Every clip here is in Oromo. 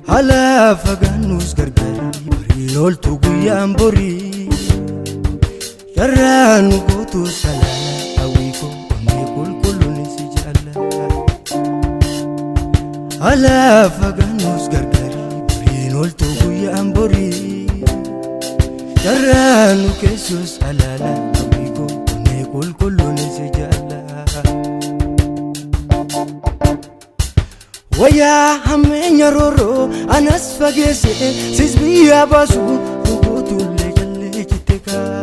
على فجنوس قرقري برينول تقوي أمبوري جران وقوتو سلالة أويكو ونيكول كل نسجالة على فجنوس قرقري برينول تقوي أمبوري جران وكيسو سلالة أويكو ونيكول كل نسجالة ويا همين يرورو أنا أسفقسي سيزبيا باسو فقوتو اللي جلي جتكا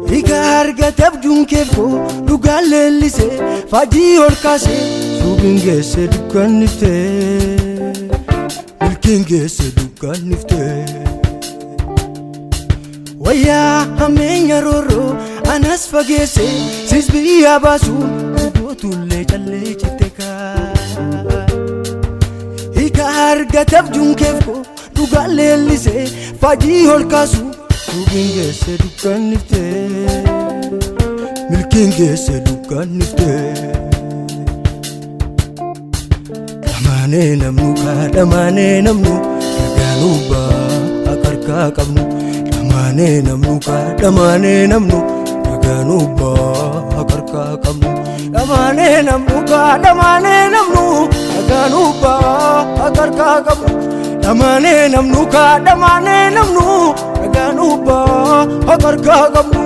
إيكا هرقا تبجون كيفكو لقال اللي سي فاجي وركاسي سوبين جيسي دكان نفتي ملكين جيسي دكان نفتي ويا همين يرورو أنا أسفقسي سيزبيا باسو tulle challe chiteka ikarga tabjun kefko dugalle lise faji holkasu tubinge se dukan nifte milkinge se dukan nifte damane namnu kaganuba akarka kabnu damane namnu kaganuba akarka kabnu damane namnu kaganuba akarka kabnu damane namnu kaganuba akarka kabnu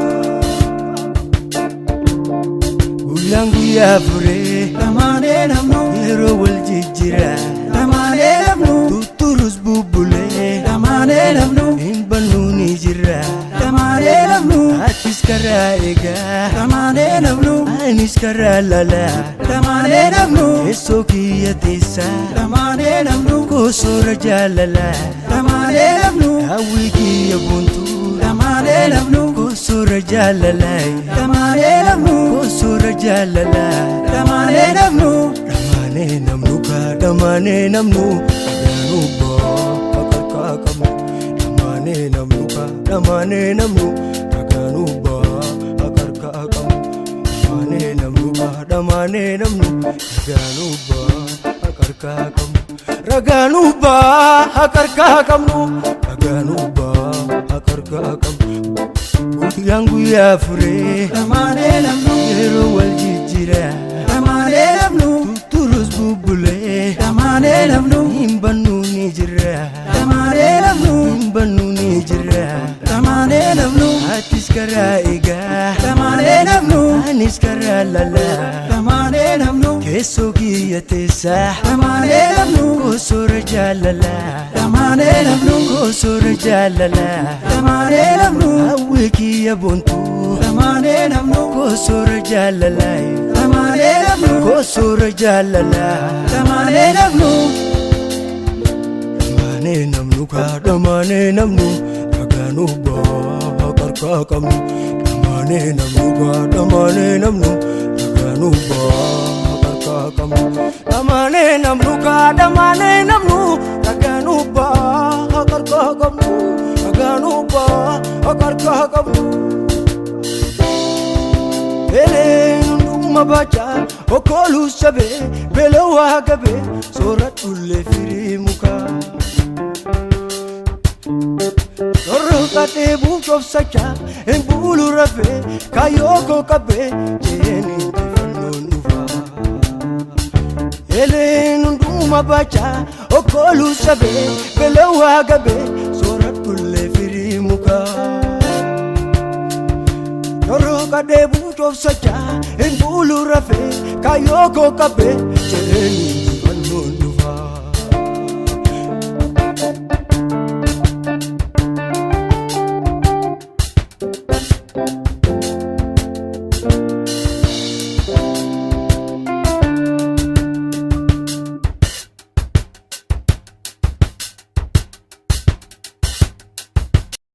ulangu ya fure damane namnu hero waljijira damane namnu tuturus bubule damane namnu inbanuni jira damane namnu atiskara ega damane namnu aniskara lala damane namnu esoki yatisa damane namnu kosora jalala damane namnu awiki yabuntu damane namnu kosora jalala damane namnu kosora jalala damane namnu ka damane namnu ganuba akarka kamu damane namnu ka damane namnu ganuba akarka kamu damane namnu ganuba akarka kamu raganuba akarka kamu raganuba akarka kamu yangu ya fure damane namnu hero waljijira damane namnu tuturus bubule damane namnu imbanuni jira damane namnu imbanuni jira damane namnu atiskara ega damane namnu aniskara lala damane namnu kesogi yatesa damane namnu kosora jalala damane namnu kosora jalala damane namnu awiki yabuntu damane namnu kosora jalala damane namnu kosora jalala damane namnu ka damane namnu kaganuba akarka kamu damane namnu ka damane namnu kaganuba akarka kamu damane namnu ka damane namnu kaganuba akarka kamu kaganuba akarka kamu ele mabacha okolu sabe belewa gabe soratul firimuka Sorokate bukof sacha en bulu rafe kayoko kabe jeni nufa elenu duma bacha okolu sabe belewa gabe soratul firimuka Sorokate bukof sacha en bulu rafe kayoko kabe jeni